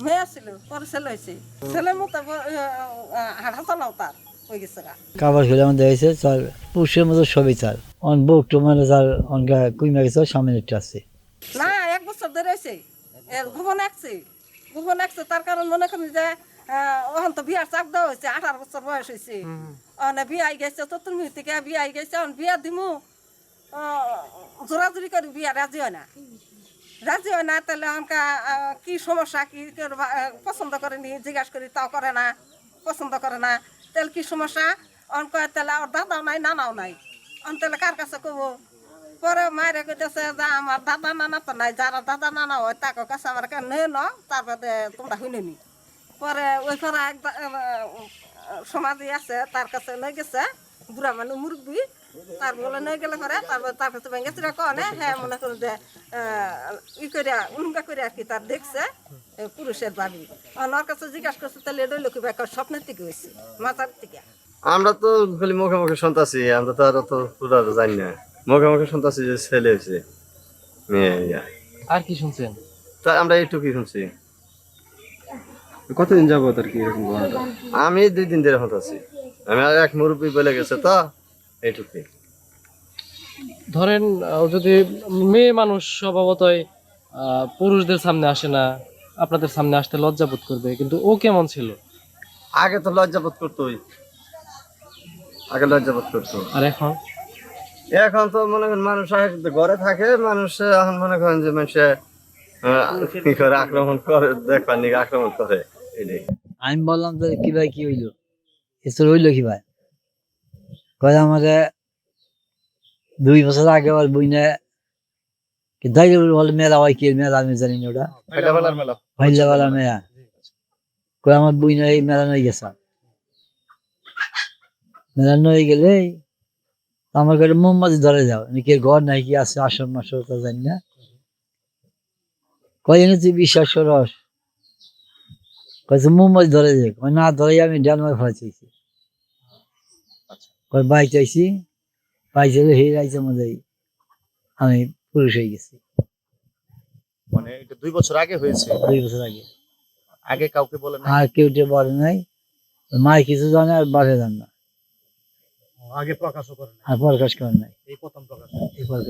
মেয়ে ছিল, পরে ছেলে হয়েছে। ছেলে মতো হাঁটা চালাও তার হয়ে গেছে গা। খাবার খেলে আমাদের হয়েছে চার পুষের মতো সবই চার অন বুক মানে চার অনকা কুইমা গেছে সামনে একটা আছে। না 1 বছর ধরে হয়েছে, গোপন একছে, গোপন একছে। তার কারণ মনে করেন যে ওখান তো বিয়ার চাপ দেওয়া হয়েছে, 18 বছর বয়স হয়েছে। বিয়া আই গেছে, তো তুমি থেকে বিয়া আই গেছে, বিয়া দিমু জোরাজুরি করে বিয়া রাজি হয় না, রাজি হয় না। তাহলে আমাকে কি সমস্যা, কি পছন্দ করেনি জিজ্ঞাসা করি, তাও করে না, পছন্দ করে না। তাহলে কি সমস্যা, অঙ্ক তাহলে আমার দাদাও নাই নানাও নাই, তাহলে কার কাছে কব? পরে মায়ের কইতেছে যে আমার দাদা নানা তো নাই, যারা দাদা নানা হয় তাকে কাছে আমার নিয়ে ন, তারপরে তোমরা শুনে নি। পরে ওই ঘরে এক সমাধি আছে, তার কাছে নিয়ে গেছে, বুড়া মানে মুরব্বী। তার বলে নিয়ে গেলে পরে তার কাছে ভেঙে চিরা কনে, হ্যাঁ মনে করুন যে ই করিয়া উনকা করে আর কি তার দেখছে পুরুষের বাড়ি। ওনার কাছে জিজ্ঞাসা করছে, তাহলে এটা লোক স্বপ্নের থেকে হয়েছে, মাথার থেকে। আমরা তো খালি মুখে মুখে শুনতাছি, আমরা তো আর তো পুরো জানি না। মুখে মুখে শুনতাছি যে ছেলে হয়েছে, মেয়ে ইয়া। আর কি শুনছেন? তা আমরা এইটুকুই শুনছি। কতদিন যাবত আর কি এরকম ঘটনা? আমি 2 দিন ধরে শুনতাছি। আমি আর এক মুরব্বী বলে গেছে তো এইটুকুই। ধরেন যদি মেয়ে মানুষ স্বভাবতই পুরুষদের সামনে আসে না, আপনাদের সামনে আসতে লজ্জা বোধ করবে, কিন্তু ও কেমন ছিল? আগে তো লজ্জা বোধ করতোই, আগে লজ্জা বোধ করতো। আর এখন? এখন তো মনে করেন মানুষ ঘরে থাকে, মানুষ এখন মনে করেন যে মানুষে কি করে আক্রমণ করে, দেখবার নিকে আক্রমণ করে এটাই। আমি বললাম তো কি ভাই কি হইলো, এসে হইলো কি ভাই? কয় আমাকে 2 বছর আগে ওর বইনে দাইলে বলে মেলা হয় কি মেলা, আমি জানি না ওটা ফাইলাওয়ালা মেয়া। কয় আমার বইনে এই মেলা নই গেছে, মেলা নই গেলে আমার ঘরে মোমবাতি ধরে যাও, নাকি ঘর নাই কি আছে আসর মাসর তা জানি না। কয় এনে তুই বিশ্বাস করস? কয়েছে মোমবাতি ধরে যাক, না ধরে আমি ডেনমার্ক ফেলা চাইছি। কয় বাইক চাইছি, বাইক হেরে আইছে মধ্যে আমি পুরুষ হয়ে গেছি। মানে এটা 2 বছর আগে হয়েছে? 2 বছর আগে। আগে কাউকে বলে না? আর কেউ বলে নাই, মায় কিছু জানে আর বাপে জানে না। আগে প্রকাশও করে না? আর প্রকাশ করে নাই, এই প্রথম প্রকাশ? এই প্রকাশ